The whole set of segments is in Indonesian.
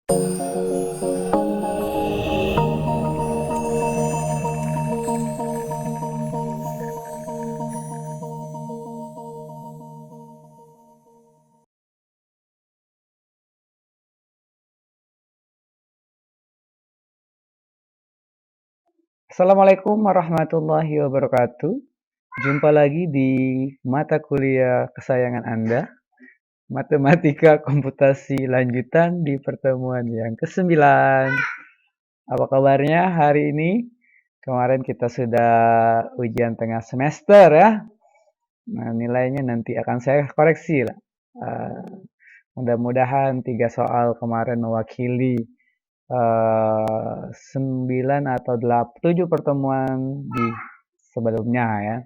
Assalamualaikum warahmatullahi wabarakatuh. Jumpa lagi di mata kuliah kesayangan Anda, Matematika Komputasi Lanjutan di pertemuan yang ke-9. Apa kabarnya hari ini? Kemarin kita sudah ujian tengah semester ya. Nah, nilainya nanti akan saya koreksi lah. Mudah-mudahan 3 soal kemarin mewakili 9 atau 7 pertemuan di sebelumnya ya.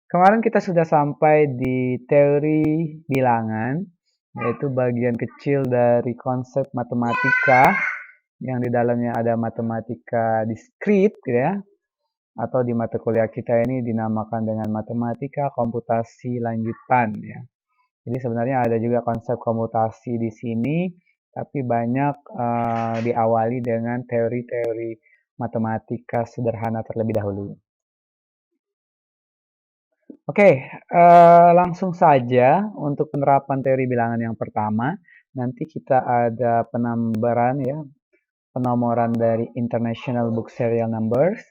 Kemarin kita sudah sampai di teori bilangan, yaitu bagian kecil dari konsep matematika yang di dalamnya ada matematika diskrit ya, atau di mata kuliah kita ini dinamakan dengan matematika komputasi lanjutan ya. Jadi sebenarnya ada juga konsep komputasi di sini, tapi banyak diawali dengan teori-teori matematika sederhana terlebih dahulu. Oke, langsung saja untuk penerapan teori bilangan yang pertama. Nanti kita ada penambaran ya, penomoran dari International Book Serial Numbers,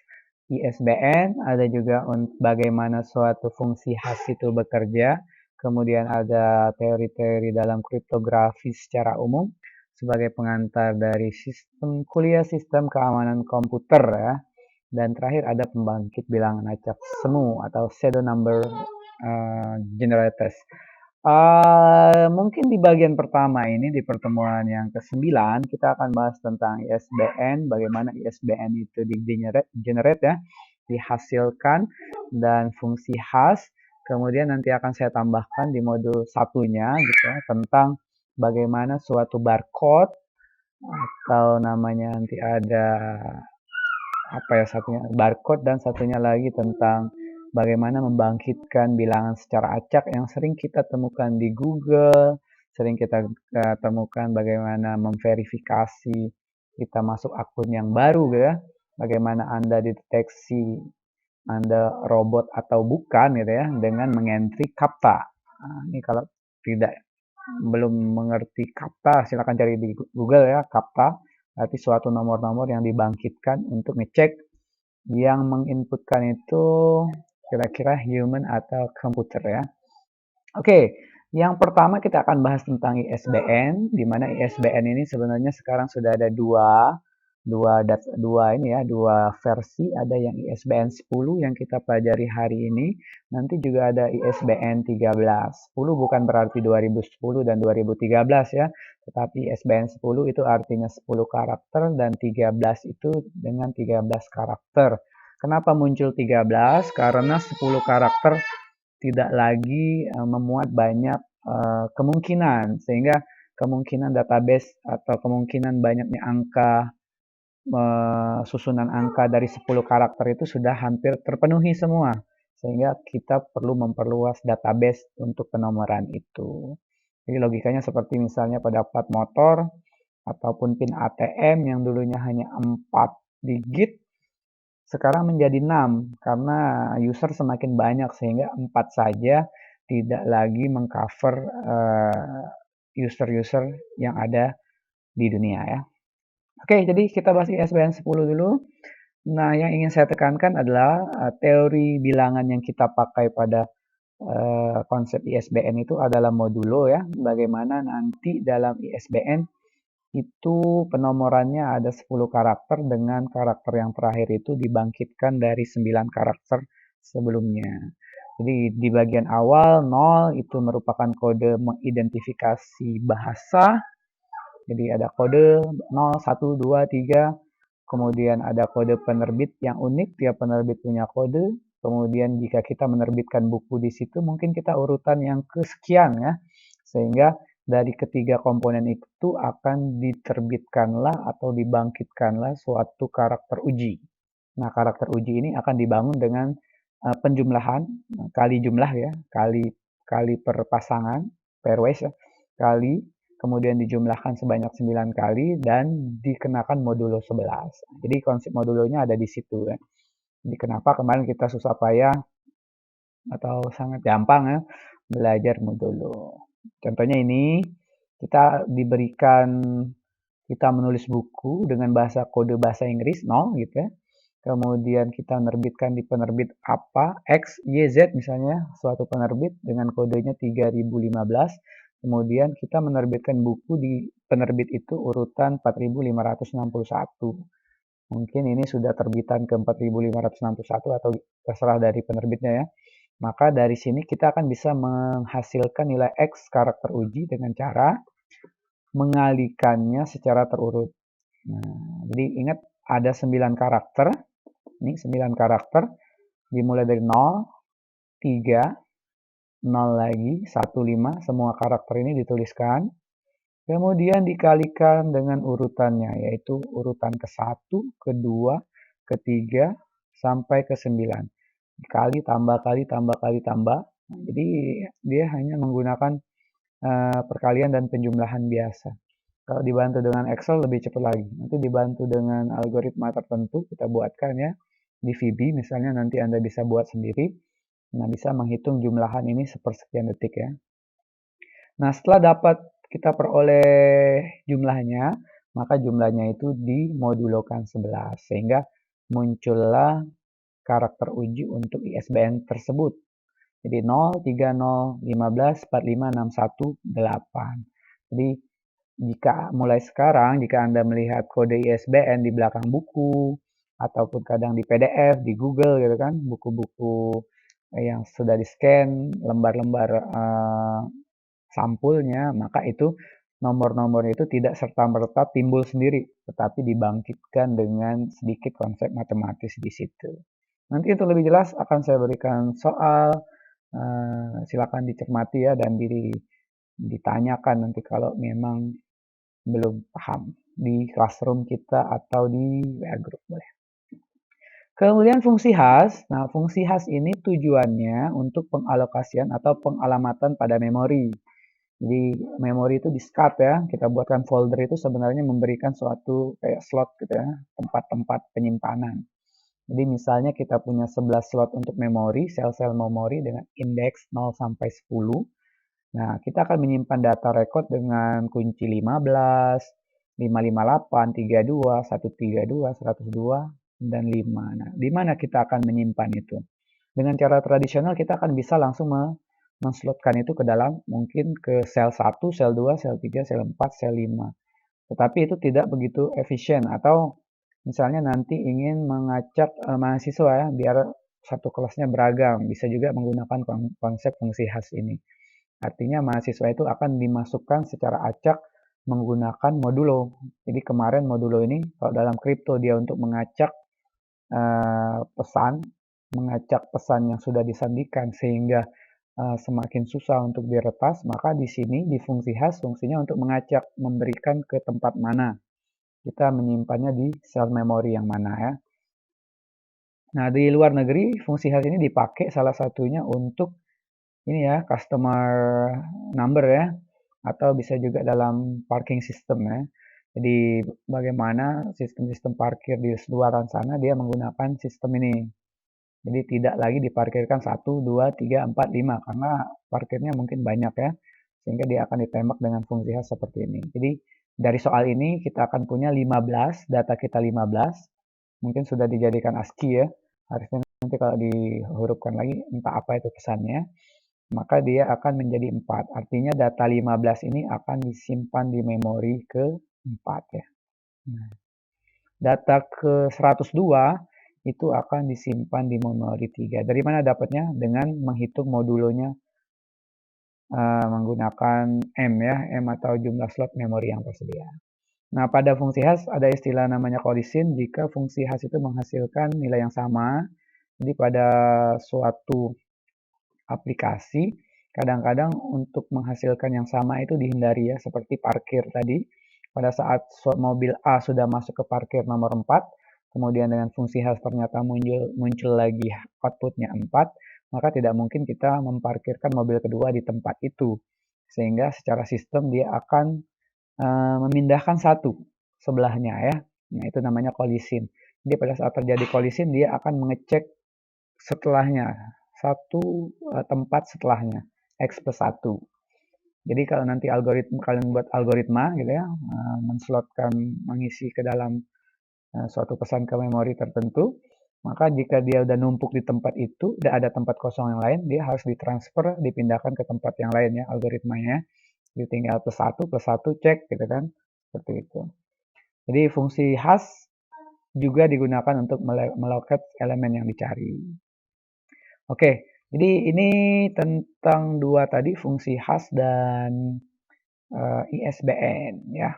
ISBN, ada juga bagaimana suatu fungsi hash itu bekerja, kemudian ada teori-teori dalam kriptografi secara umum sebagai pengantar dari sistem kuliah sistem keamanan komputer ya. Dan terakhir ada pembangkit bilangan acak semu atau pseudo number generators. Mungkin di bagian pertama ini di pertemuan yang ke-9 kita akan bahas tentang ISBN, bagaimana ISBN itu di-generate ya, dihasilkan, dan fungsi hash. Kemudian nanti akan saya tambahkan di modul satunya gitu ya, tentang bagaimana suatu barcode atau namanya nanti ada satunya barcode, dan satunya lagi tentang bagaimana membangkitkan bilangan secara acak yang sering kita temukan di Google, sering kita temukan bagaimana memverifikasi kita masuk akun yang baru ya, bagaimana Anda deteksi Anda robot atau bukan gitu ya dengan mengentri CAPTCHA. Nah, ini kalau belum mengerti CAPTCHA, silakan cari di Google ya, CAPTCHA. Berarti suatu nomor-nomor yang dibangkitkan untuk ngecek yang menginputkan itu kira-kira human atau komputer ya. Oke, yang pertama kita akan bahas tentang ISBN, di mana ISBN ini sebenarnya sekarang sudah ada dua versi. Ada yang ISBN 10 yang kita pelajari hari ini, nanti juga ada ISBN 13. 10 bukan berarti 2010 dan 2013 ya, tetapi ISBN 10 itu artinya 10 karakter dan 13 itu dengan 13 karakter. Kenapa muncul 13? Karena 10 karakter tidak lagi memuat banyak kemungkinan, sehingga kemungkinan database atau kemungkinan banyaknya angka, susunan angka dari 10 karakter itu sudah hampir terpenuhi semua, sehingga kita perlu memperluas database untuk penomoran itu. Jadi logikanya seperti misalnya pada plat motor ataupun PIN ATM yang dulunya hanya 4 digit, sekarang menjadi 6 karena user semakin banyak, sehingga 4 saja tidak lagi mengcover user-user yang ada di dunia ya. Oke, jadi kita bahas ISBN 10 dulu. Nah, yang ingin saya tekankan adalah teori bilangan yang kita pakai pada konsep ISBN itu adalah modulo ya. Bagaimana nanti dalam ISBN itu penomorannya ada 10 karakter, dengan karakter yang terakhir itu dibangkitkan dari 9 karakter sebelumnya. Jadi di bagian awal 0 itu merupakan kode mengidentifikasi bahasa. Jadi ada kode 0, 1, 2, 3. Kemudian ada kode penerbit yang unik, tiap penerbit punya kode. Kemudian jika kita menerbitkan buku di situ, mungkin kita urutan yang kesekian ya. Sehingga dari ketiga komponen itu akan diterbitkanlah atau dibangkitkanlah suatu karakter uji. Nah, karakter uji ini akan dibangun dengan penjumlahan kali jumlah ya, kali per pasangan, pairwise ya, kali kemudian dijumlahkan sebanyak 9 kali, dan dikenakan modulo 11. Jadi konsep modulonya ada di situ ya. Jadi kenapa kemarin kita susah payah atau sangat gampang ya belajar modulo. Contohnya ini, kita menulis buku dengan kode bahasa Inggris 0 gitu ya. Kemudian kita menerbitkan di penerbit apa, X, Y, Z misalnya, suatu penerbit dengan kodenya 3015. Kemudian kita menerbitkan buku di penerbit itu urutan 4561. Mungkin ini sudah terbitan ke 4561 atau terserah dari penerbitnya ya. Maka dari sini kita akan bisa menghasilkan nilai X karakter uji dengan cara mengalihkannya secara terurut. Nah, jadi ingat ada 9 karakter. Ini 9 karakter, dimulai dari 0, 3, 0 lagi, 1, 5, semua karakter ini dituliskan. Kemudian dikalikan dengan urutannya, yaitu urutan ke-1, ke-2, ke-3, sampai ke-9. Kali, tambah, kali, tambah, kali, tambah. Jadi dia hanya menggunakan perkalian dan penjumlahan biasa. Kalau dibantu dengan Excel lebih cepat lagi. Nanti dibantu dengan algoritma tertentu kita buatkan ya. Di VB misalnya nanti Anda bisa buat sendiri. Nah, bisa menghitung jumlahan ini sepersekian detik ya. Nah, setelah dapat kita peroleh jumlahnya, maka jumlahnya itu dimodulokan 11. Sehingga muncullah karakter uji untuk ISBN tersebut. Jadi 0, 30, 15, 45, 61, 8. Jadi jika mulai sekarang, jika Anda melihat kode ISBN di belakang buku, ataupun kadang di PDF, di Google gitu kan, buku-buku yang sudah di-scan, lembar-lembar sampulnya, maka itu nomor-nomor itu tidak serta-merta timbul sendiri, tetapi dibangkitkan dengan sedikit konsep matematis di situ. Nanti untuk lebih jelas akan saya berikan soal, silakan dicermati ya dan ditanyakan nanti kalau memang belum paham di classroom kita atau di WA group boleh. Kemudian fungsi khas. Nah, fungsi khas ini tujuannya untuk pengalokasian atau pengalamatan pada memori. Jadi memori itu di-SCAD ya. Kita buatkan folder itu sebenarnya memberikan suatu kayak slot gitu ya, tempat-tempat penyimpanan. Jadi misalnya kita punya 11 slot untuk memori, sel-sel memori dengan indeks 0 sampai 10. Nah, kita akan menyimpan data record dengan kunci 15, 558, 32, 132, 102, dan 5. Nah, di mana kita akan menyimpan itu? Dengan cara tradisional kita akan bisa langsung menslotkan itu ke dalam mungkin ke sel 1, sel 2, sel 3, sel 4, sel 5. Tetapi itu tidak begitu efisien atau misalnya nanti ingin mengacak mahasiswa ya biar satu kelasnya beragam, bisa juga menggunakan konsep fungsi khas ini. Artinya mahasiswa itu akan dimasukkan secara acak menggunakan modulo. Jadi kemarin modulo ini kalau dalam kripto dia untuk mengacak pesan yang sudah disandikan sehingga semakin susah untuk diretas, maka di sini di fungsi khas fungsinya untuk mengacak, memberikan ke tempat mana. Kita menyimpannya di sel memori yang mana ya. Nah, di luar negeri fungsi khas ini dipakai salah satunya untuk ini ya, customer number ya, atau bisa juga dalam parking system ya. Jadi bagaimana sistem-sistem parkir di luaran sana dia menggunakan sistem ini. Jadi tidak lagi diparkirkan 1, 2, 3, 4, 5 karena parkirnya mungkin banyak ya. Sehingga dia akan ditembak dengan fungsi khas seperti ini. Jadi dari soal ini kita akan punya 15, data kita 15. Mungkin sudah dijadikan ASCII ya. Harusnya nanti kalau dihurufkan lagi entah apa itu pesannya, maka dia akan menjadi 4. Artinya data 15 ini akan disimpan di memori ke-4 ya. Nah, data ke-102 itu akan disimpan di memori 3. Dari mana dapatnya? Dengan menghitung modulonya menggunakan M ya, M atau jumlah slot memori yang tersedia. Nah, pada fungsi khas ada istilah namanya kolisin jika fungsi khas itu menghasilkan nilai yang sama. Jadi pada suatu aplikasi, kadang-kadang untuk menghasilkan yang sama itu dihindari ya, seperti parkir tadi. Pada saat mobil A sudah masuk ke parkir nomor 4, kemudian dengan fungsi khas ternyata muncul lagi outputnya 4, maka tidak mungkin kita memparkirkan mobil kedua di tempat itu. Sehingga secara sistem dia akan memindahkan satu sebelahnya ya. Nah, itu namanya collision. Jadi pada saat terjadi collision dia akan mengecek setelahnya, satu tempat setelahnya, X plus 1. Jadi kalau nanti kalian buat algoritma gitu ya, menslotkan, mengisi ke dalam suatu pesan ke memori tertentu, maka jika dia udah numpuk di tempat itu, udah ada tempat kosong yang lain, dia harus ditransfer, dipindahkan ke tempat yang lain ya algoritmanya. Jadi tinggal plus satu cek gitu kan, seperti itu. Jadi fungsi hash juga digunakan untuk meloket elemen yang dicari. Oke, jadi ini tentang dua tadi, fungsi hash dan ISBN ya.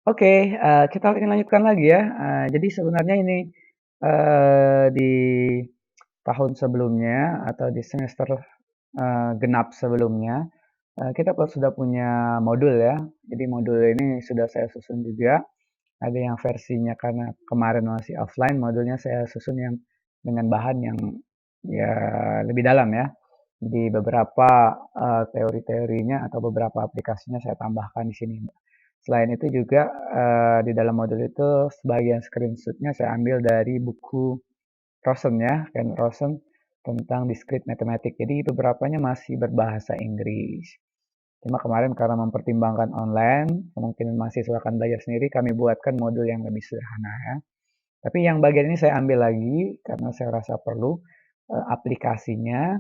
Oke, kita ingin lanjutkan lagi ya. Jadi sebenarnya ini di tahun sebelumnya atau di semester genap sebelumnya, kita sudah punya modul ya. Jadi modul ini sudah saya susun juga. Ada yang versinya karena kemarin masih offline, modulnya saya susun yang dengan bahan yang ya lebih dalam ya. Jadi beberapa teori-teorinya atau beberapa aplikasinya saya tambahkan di sini. Selain itu juga di dalam modul itu sebagian screenshotnya saya ambil dari buku Rosen ya, Ken Rosen tentang discrete mathematics. Jadi beberapanya masih berbahasa Inggris. Cuma kemarin karena mempertimbangkan online, kemungkinan mahasiswa akan belajar sendiri, kami buatkan modul yang lebih sederhana ya. Tapi yang bagian ini saya ambil lagi karena saya rasa perlu aplikasinya.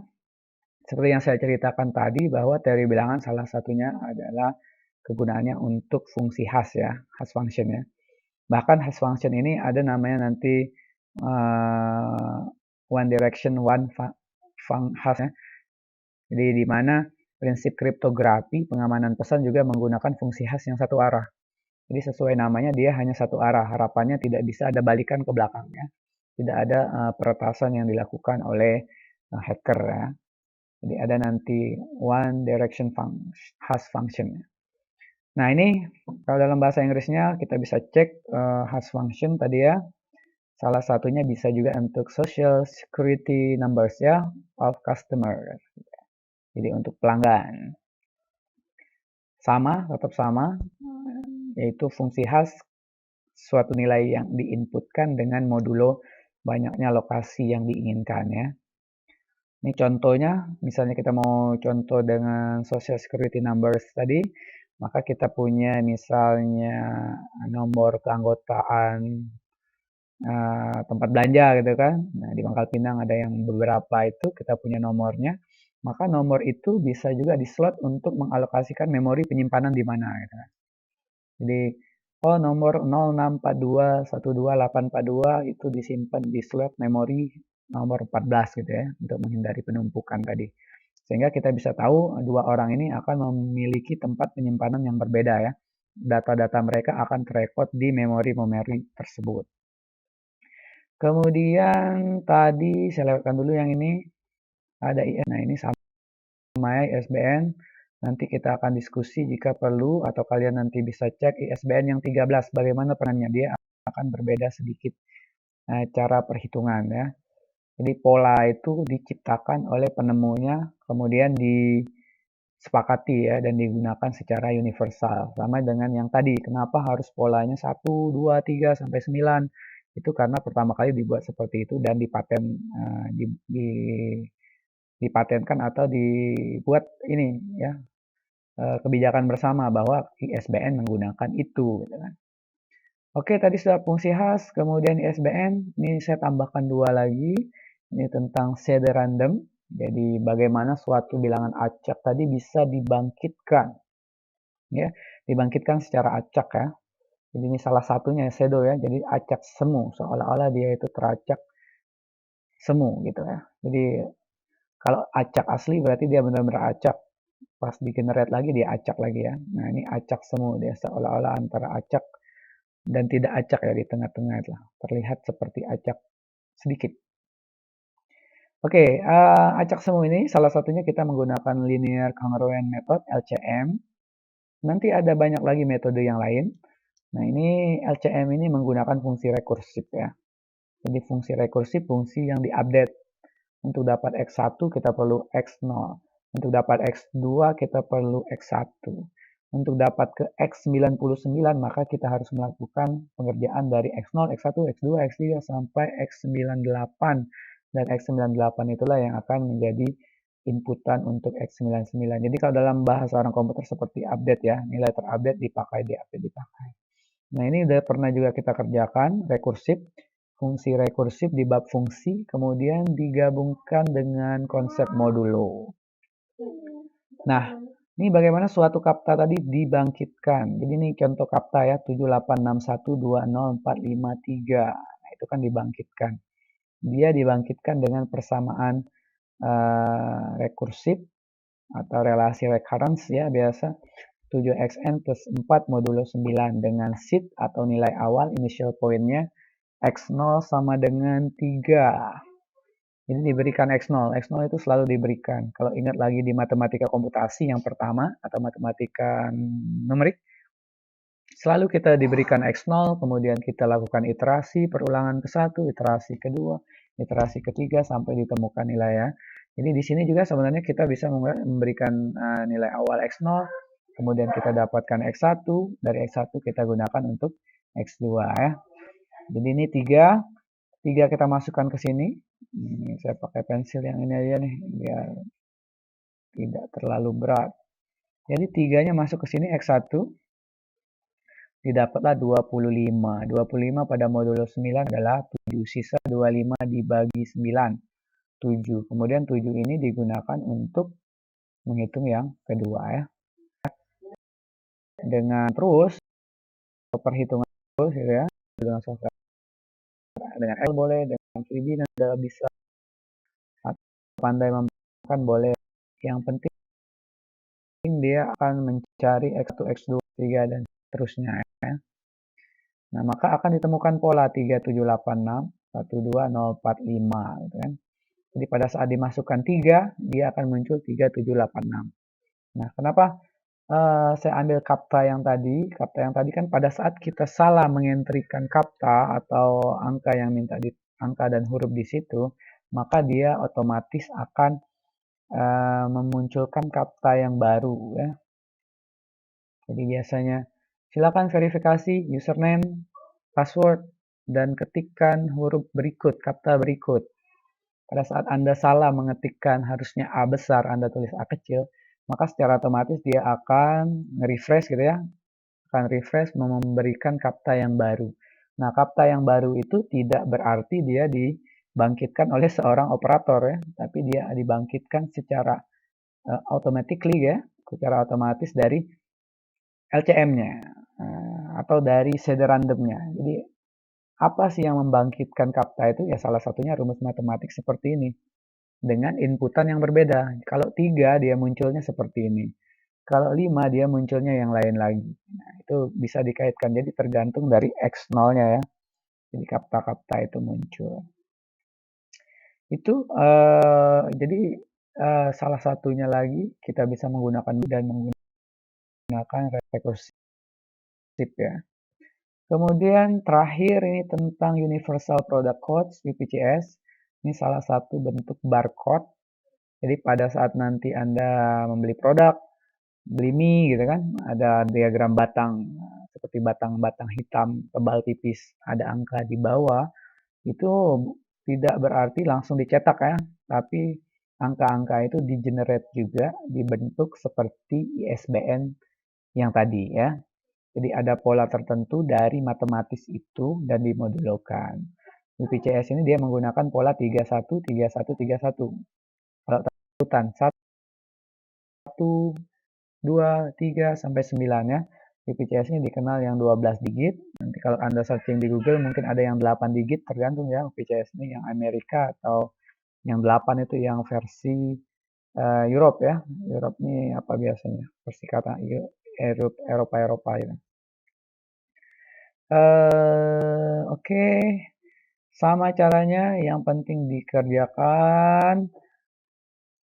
Seperti yang saya ceritakan tadi bahwa teori bilangan salah satunya adalah kegunaannya untuk fungsi hash ya, hash function ya. Bahkan hash function ini ada namanya nanti one direction one hash ya. Jadi di mana prinsip kriptografi pengamanan pesan juga menggunakan fungsi hash yang satu arah. Jadi sesuai namanya dia hanya satu arah. Harapannya tidak bisa ada balikan ke belakangnya. Tidak ada peretasan yang dilakukan oleh hacker ya. Jadi ada nanti one direction hash function. Nah ini kalau dalam bahasa Inggrisnya kita bisa cek hash function tadi ya. Salah satunya bisa juga untuk social security numbers ya of customer. Jadi untuk pelanggan. Sama, tetap sama, yaitu fungsi hash suatu nilai yang diinputkan dengan modulo banyaknya lokasi yang diinginkan ya. Ini contohnya, misalnya kita mau contoh dengan social security numbers tadi, maka kita punya misalnya nomor keanggotaan tempat belanja gitu kan. Nah, di Pangkal Pinang ada yang beberapa itu kita punya nomornya. Maka nomor itu bisa juga dislot untuk mengalokasikan memori penyimpanan di mana gitu kan. Jadi nomor 0642128842 itu disimpan di slot memori nomor 14 gitu ya untuk menghindari penumpukan tadi. Sehingga kita bisa tahu dua orang ini akan memiliki tempat penyimpanan yang berbeda ya. Data-data mereka akan terekod di memori-memori tersebut. Kemudian tadi saya lewatkan dulu yang ini ada IS. Nah ini sama ya ISBN. Nanti kita akan diskusi jika perlu atau kalian nanti bisa cek ISBN yang 13 bagaimana perannya. Dia akan berbeda sedikit cara perhitungan ya. Jadi pola itu diciptakan oleh penemunya kemudian disepakati ya dan digunakan secara universal. Sama dengan yang tadi, kenapa harus polanya 1, 2, 3 sampai 9? Itu karena pertama kali dibuat seperti itu dan dipatenkan atau dibuat ini ya kebijakan bersama bahwa ISBN menggunakan itu gitu kan. Oke, tadi sudah fungsi hash, kemudian ISBN, ini saya tambahkan dua lagi, ini tentang shader random, jadi bagaimana suatu bilangan acak tadi bisa dibangkitkan, ya, dibangkitkan secara acak ya. Jadi ini salah satunya shadow ya, jadi acak semu, seolah-olah dia itu teracak semu gitu ya. Jadi kalau acak asli berarti dia benar-benar acak, pas di generate lagi dia acak lagi ya. Nah ini acak semu, dia seolah-olah antara acak dan tidak acak ya di tengah-tengah lah. Terlihat seperti acak sedikit. Oke, acak semu ini salah satunya kita menggunakan linear congruent method LCM. Nanti ada banyak lagi metode yang lain. Nah ini LCM ini menggunakan fungsi rekursif ya. Jadi fungsi rekursif fungsi yang diupdate. Untuk dapat X1 kita perlu X0. Untuk dapat X2 kita perlu X1. Untuk dapat ke X99 maka kita harus melakukan pengerjaan dari X0, X1, X2, X3 sampai X98. Dan X98 itulah yang akan menjadi inputan untuk X99. Jadi kalau dalam bahasa orang komputer seperti update ya, nilai terupdate dipakai, diupdate dipakai. Nah ini udah pernah juga kita kerjakan, rekursif. Fungsi rekursif di bab fungsi, kemudian digabungkan dengan konsep modulo. Nah, ini bagaimana suatu kapta tadi dibangkitkan. Jadi ini contoh kapta ya, 7861204553. Nah, itu kan dibangkitkan. Dia dibangkitkan dengan persamaan rekursif atau relasi recurrence ya biasa. 7xn plus 4 modulo 9 dengan seed atau nilai awal initial point-nya x0 sama dengan 3. Jadi diberikan x0. X0 itu selalu diberikan. Kalau ingat lagi di matematika komputasi yang pertama atau matematika numerik, selalu kita diberikan x0, kemudian kita lakukan iterasi perulangan ke-1, iterasi kedua, iterasi ketiga sampai ditemukan nilai ya. Jadi di sini juga sebenarnya kita bisa memberikan nilai awal x0, kemudian kita dapatkan x1, dari x1 kita gunakan untuk x2 ya. Jadi ini 3 kita masukkan ke sini. Ini saya pakai pensil yang ini aja nih biar tidak terlalu berat. Jadi 3-nya masuk ke sini x1 didapatlah 25. 25 pada modulo 9 adalah 7. Sisa 25 dibagi 9. 7. Kemudian 7 ini digunakan untuk menghitung yang kedua ya. Dengan terus perhitungan terus gitu ya. Dengan software dengan L boleh, dengan VB Anda bisa pandai membuatkan boleh. Yang penting dia akan mencari X1, X2, X3 dan seterusnya ya. Nah, maka akan ditemukan pola 3786, 12045 gitu kan. Jadi pada saat dimasukkan 3, dia akan muncul 3786. Nah, kenapa saya ambil kapta yang tadi? Kapta yang tadi kan pada saat kita salah mengentrikan kapta atau angka yang minta di angka dan huruf di situ, maka dia otomatis akan memunculkan kapta yang baru ya. Jadi biasanya silakan verifikasi username, password, dan ketikkan huruf berikut, kapta berikut. Pada saat Anda salah mengetikkan harusnya A besar, Anda tulis A kecil, maka secara otomatis dia akan nge-refresh gitu ya, akan refresh memberikan kapta yang baru. Nah, kapta yang baru itu tidak berarti dia dibangkitkan oleh seorang operator ya, tapi dia dibangkitkan secara automatically ya, secara otomatis dari LCM-nya atau dari shader randomnya. Jadi apa sih yang membangkitkan kapta itu? Ya salah satunya rumus matematik seperti ini. Dengan inputan yang berbeda. Kalau 3 dia munculnya seperti ini. Kalau 5 dia munculnya yang lain lagi. Nah, itu bisa dikaitkan. Jadi tergantung dari X0-nya ya. Jadi kapta-kapta itu muncul. Itu jadi salah satunya lagi kita bisa menggunakan dan menggunakan rekursif ya. Kemudian terakhir ini tentang Universal Product Codes UPCS. Ini salah satu bentuk barcode. Jadi pada saat nanti Anda membeli produk, beli mie gitu kan, ada diagram batang seperti batang-batang hitam tebal tipis, ada angka di bawah. Itu tidak berarti langsung dicetak ya, tapi angka-angka itu di-generate juga dibentuk seperti ISBN yang tadi ya. Jadi ada pola tertentu dari matematis itu dan dimodulokan. UPCS ini dia menggunakan pola 31, 31, 31. Kalau urutan 1, 2, 3, sampai 9 ya. UPCS ini dikenal yang 12 digit. Nanti kalau Anda searching di Google mungkin ada yang 8 digit, tergantung ya UPCS ini yang Amerika atau yang 8 itu yang versi Europe ya. Europe ini apa biasanya? Versi kata Eropa ya. Oke. Sama caranya, yang penting dikerjakan,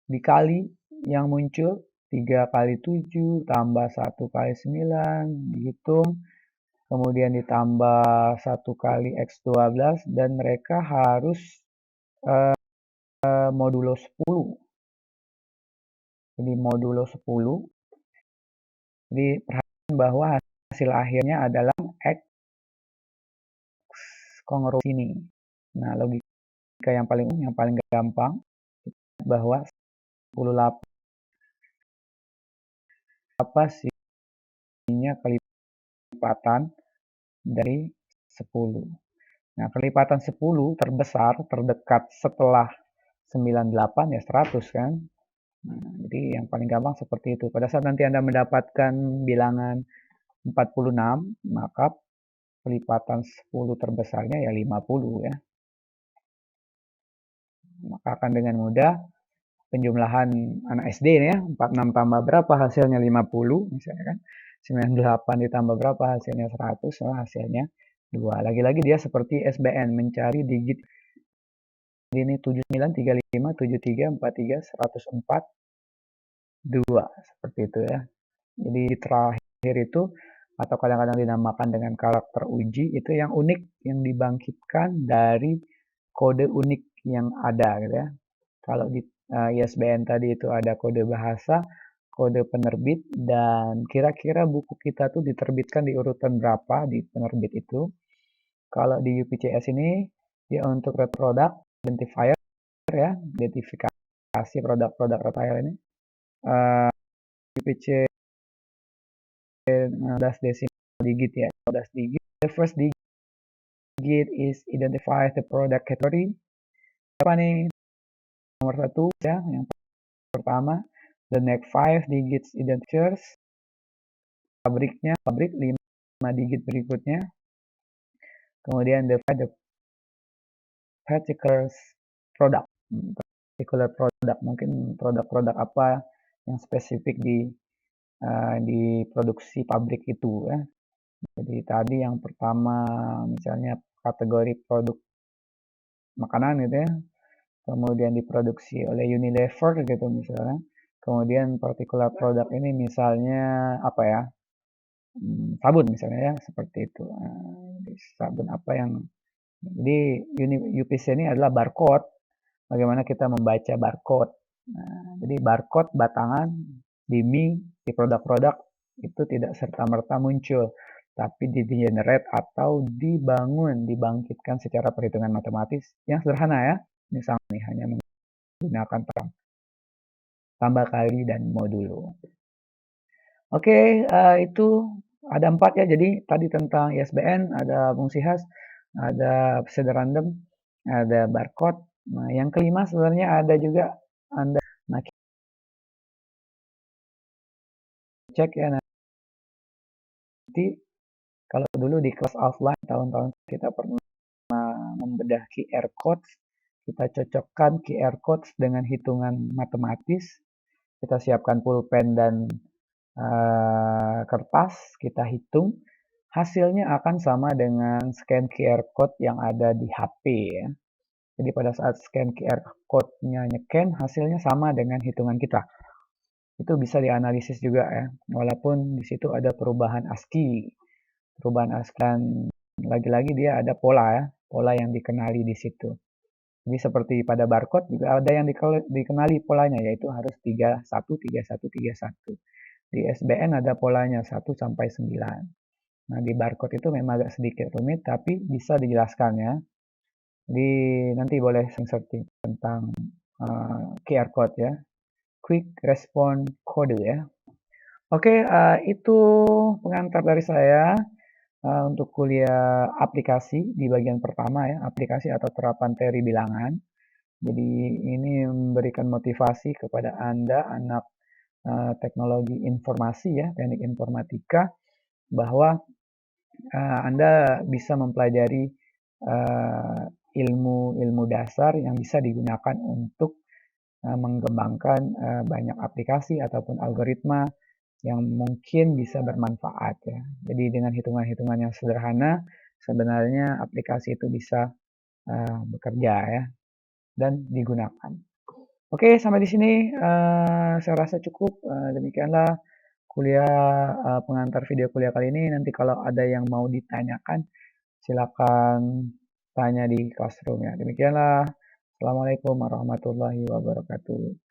dikali yang muncul 3 kali 7 tambah 1 kali 9, dihitung, kemudian ditambah 1 kali X12 dan mereka harus modulo 10. Jadi modulo 10. Jadi perhatikan bahwa hasil akhirnya adalah X kongruensi ini. Nah, logika yang paling gampang bahwa 10 apa sihnya kelipatan dari 10. Nah, kelipatan 10 terbesar terdekat setelah 98 ya 100 kan. Nah, jadi yang paling gampang seperti itu. Pada saat nanti Anda mendapatkan bilangan 46, maka kelipatan 10 terbesarnya ya 50 ya. Maka akan dengan mudah penjumlahan anak SD ini ya, 46 tambah berapa hasilnya 50 misalnya kan. 98 ditambah berapa hasilnya 100, hasilnya 2. Lagi-lagi dia seperti SBN mencari digit ini 79, 35, 73, 43, 104, 2 seperti itu ya. Jadi terakhir itu atau kadang-kadang dinamakan dengan karakter uji itu yang unik yang dibangkitkan dari kode unik yang ada gitu ya. Kalau di ISBN tadi itu ada kode bahasa, kode penerbit, dan kira-kira buku kita tuh diterbitkan di urutan berapa di penerbit itu. Kalau di UPCS ini dia untuk red product identifier ya, identifikasi produk-produk retail ini. UPC 16 desimal digit ya, 12 digit. The first digit is identify the product category. Apa nih? Nomor 1 ya, yang pertama. The next 5 digits identifiers. Pabrik 5 digit berikutnya. Kemudian the particular product. Particular product, mungkin produk-produk apa yang spesifik di produksi pabrik itu ya. Jadi tadi yang pertama misalnya kategori produk makanan gitu ya, kemudian diproduksi oleh Unilever gitu misalnya, kemudian particular produk ini misalnya apa ya, sabun misalnya ya, seperti itu. Sabun apa yang, jadi UPC ini adalah barcode, bagaimana kita membaca barcode. Jadi barcode batangan di di produk-produk itu tidak serta-merta muncul, tapi di-generate atau dibangkitkan secara perhitungan matematis yang sederhana ya. Misalnya nih, hanya menggunakan tambah kali dan modulo. Oke, itu ada 4 ya. Jadi tadi tentang ISBN, ada fungsi khas, ada pseudorandom, ada barcode. Nah, yang kelima sebenarnya ada juga Anda cek ya nanti kalau dulu di kelas offline tahun-tahun kita pernah membedah QR codes, kita cocokkan QR codes dengan hitungan matematis, kita siapkan pulpen dan kertas, kita hitung, hasilnya akan sama dengan scan QR code yang ada di HP ya. Jadi pada saat scan QR code-nya nyeken, hasilnya sama dengan hitungan kita. Itu bisa dianalisis juga ya, walaupun di situ ada perubahan ASCII. Perubahan ASCII dan lagi-lagi dia ada pola ya, pola yang dikenali di situ. Jadi seperti pada barcode juga ada yang dikenali polanya, yaitu harus 31, 31, 31. Di SBN ada polanya 1 sampai 9. Nah, di barcode itu memang agak sedikit rumit, tapi bisa dijelaskan ya. Jadi nanti boleh searching tentang QR code ya. Quick Response Code ya. Oke, itu pengantar dari saya untuk kuliah aplikasi di bagian pertama ya, aplikasi atau terapan teori bilangan. Jadi ini memberikan motivasi kepada Anda, anak teknologi informasi ya, teknik informatika, bahwa Anda bisa mempelajari ilmu-ilmu dasar yang bisa digunakan untuk mengembangkan banyak aplikasi ataupun algoritma yang mungkin bisa bermanfaat ya. Jadi dengan hitungan-hitungan yang sederhana, sebenarnya aplikasi itu bisa bekerja ya dan digunakan. Oke, sampai di sini saya rasa cukup. Demikianlah kuliah pengantar video kuliah kali ini. Nanti kalau ada yang mau ditanyakan, silakan tanya di classroom ya. Demikianlah. Assalamualaikum warahmatullahi wabarakatuh.